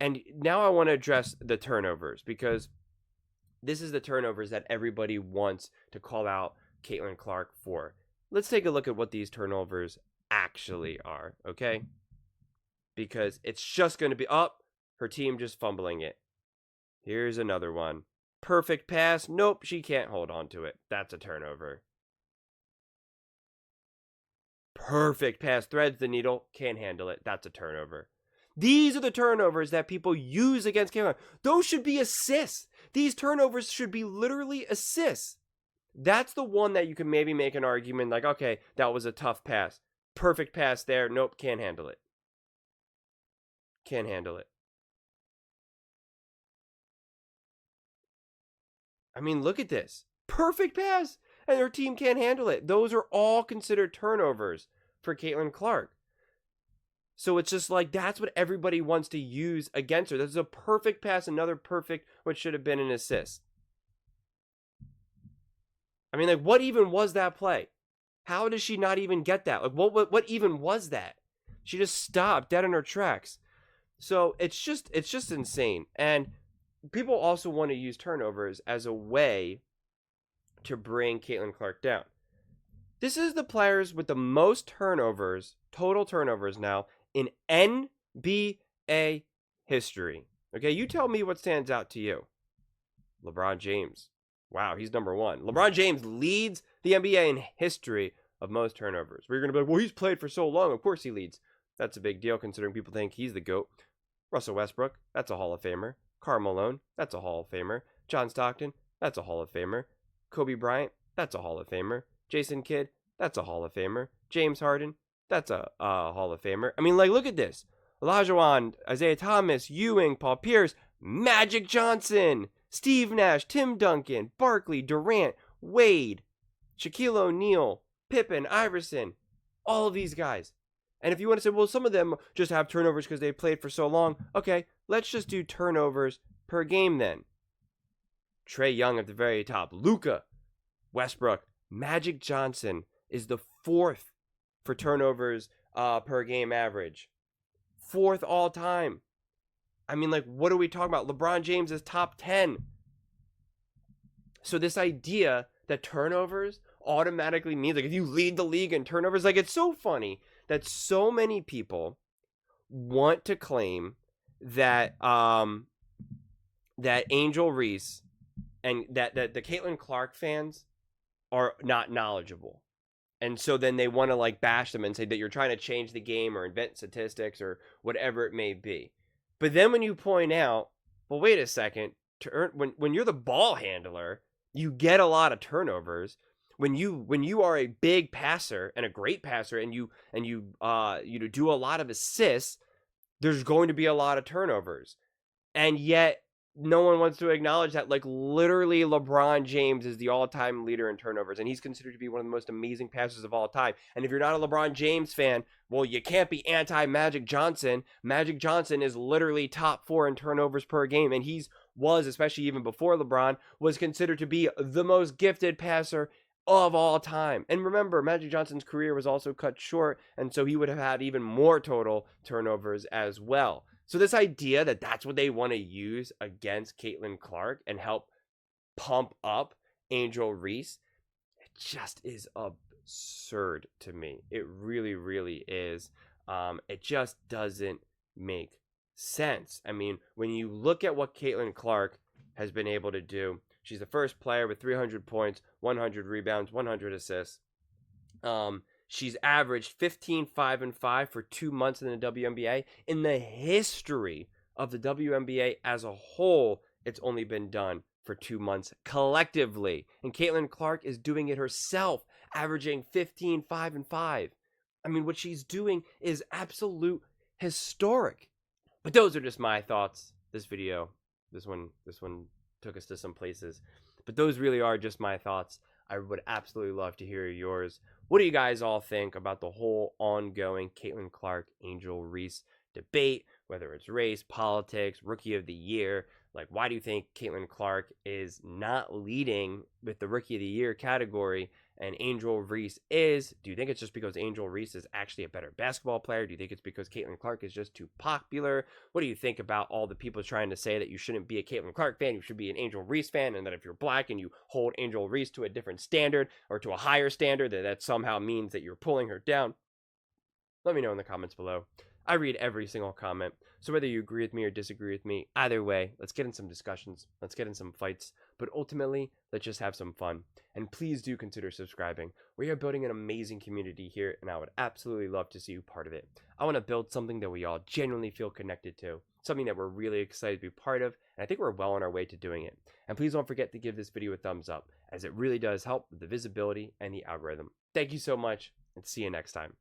And now I want to address the turnovers, because this is the turnovers that everybody wants to call out Caitlin Clark for. Let's take a look at what these turnovers actually are, okay? Because it's just going to be, her team just fumbling it. Here's another one. Perfect pass. Nope, she can't hold on to it. That's a turnover. Perfect pass. Threads the needle. Can't handle it. That's a turnover. These are the turnovers that people use against Caitlin. Those should be assists. These turnovers should be literally assists. That's the one that you can maybe make an argument like, okay, that was a tough pass. Perfect pass there. Nope, can't handle it. Can't handle it. I mean, look at this. Perfect pass. And her team can't handle it. Those are all considered turnovers for Caitlin Clark. So it's just like, that's what everybody wants to use against her. This is a perfect pass, another perfect, what should have been an assist. I mean, like, what even was that play? How does she not even get that? Like, what even was that? She just stopped dead in her tracks. So it's just insane. And people also want to use turnovers as a way to bring Caitlin Clark down. This is the players with the most turnovers, total turnovers now, in NBA history. Okay, you tell me what stands out to you. LeBron James. Wow, he's number one. LeBron James leads the NBA in history of most turnovers. We're going to be like, well, he's played for so long. Of course he leads. That's a big deal considering people think he's the GOAT. Russell Westbrook, that's a Hall of Famer. Karl Malone, that's a Hall of Famer. John Stockton, that's a Hall of Famer. Kobe Bryant, that's a Hall of Famer. Jason Kidd, that's a Hall of Famer. James Harden, that's a Hall of Famer. I mean, like, look at this. Olajuwon, Isaiah Thomas, Ewing, Paul Pierce, Magic Johnson, Steve Nash, Tim Duncan, Barkley, Durant, Wade, Shaquille O'Neal, Pippen, Iverson, all of these guys. And if you want to say, well, some of them just have turnovers because they played for so long, okay, let's just do turnovers per game then. Trae Young at the very top, Luka, Westbrook, Magic Johnson is the fourth for turnovers per game average. Fourth all time. I mean, like, what are we talking about? LeBron James is top 10. So this idea that turnovers automatically means, like, if you lead the league in turnovers, like, it's so funny that so many people want to claim that that Angel Reese and that the Caitlin Clark fans are not knowledgeable. And so then they want to, like, bash them and say that you're trying to change the game or invent statistics or whatever it may be. But then when you point out, well, wait a second, when you're the ball handler, you get a lot of turnovers. When you are a big passer and a great passer and you do a lot of assists, there's going to be a lot of turnovers. And yet no one wants to acknowledge that, like, literally LeBron James is the all-time leader in turnovers, and he's considered to be one of the most amazing passers of all time. And if you're not a LeBron James fan, well, you can't be anti-Magic Johnson. Magic Johnson is literally top 4 in turnovers per game, and was, especially even before LeBron, was considered to be the most gifted passer of all time. And remember, Magic Johnson's career was also cut short, and so he would have had even more total turnovers as well. So this idea that that's what they want to use against Caitlin Clark and help pump up Angel Reese, it just is absurd to me. It really, really is. It just doesn't make sense. I mean, when you look at what Caitlin Clark has been able to do, she's the first player with 300 points, 100 rebounds, 100 assists. She's averaged 15, 5, and 5 for 2 months in the WNBA. In the history of the WNBA as a whole, it's only been done for 2 months collectively. And Caitlin Clark is doing it herself, averaging 15, 5, and 5. I mean, what she's doing is absolute historic. But those are just my thoughts. This video, this one took us to some places. But those really are just my thoughts. I would absolutely love to hear yours. What do you guys all think about the whole ongoing Caitlin Clark, Angel Reese debate, whether it's race, politics, Rookie of the Year? Like, why do you think Caitlin Clark is not leading with the Rookie of the Year category and Angel Reese is, do you think it's just because Angel Reese is actually a better basketball player? Do you think it's because Caitlin Clark is just too popular? What do you think about all the people trying to say that you shouldn't be a Caitlin Clark fan, you should be an Angel Reese fan, and that if you're black and you hold Angel Reese to a different standard or to a higher standard, that somehow means that you're pulling her down? Let me know in the comments below. I read every single comment, so whether you agree with me or disagree with me, either way, let's get in some discussions, let's get in some fights, but ultimately, let's just have some fun. And please do consider subscribing. We are building an amazing community here, and I would absolutely love to see you part of it. I want to build something that we all genuinely feel connected to, something that we're really excited to be part of, and I think we're well on our way to doing it. And please don't forget to give this video a thumbs up, as it really does help with the visibility and the algorithm. Thank you so much, and see you next time.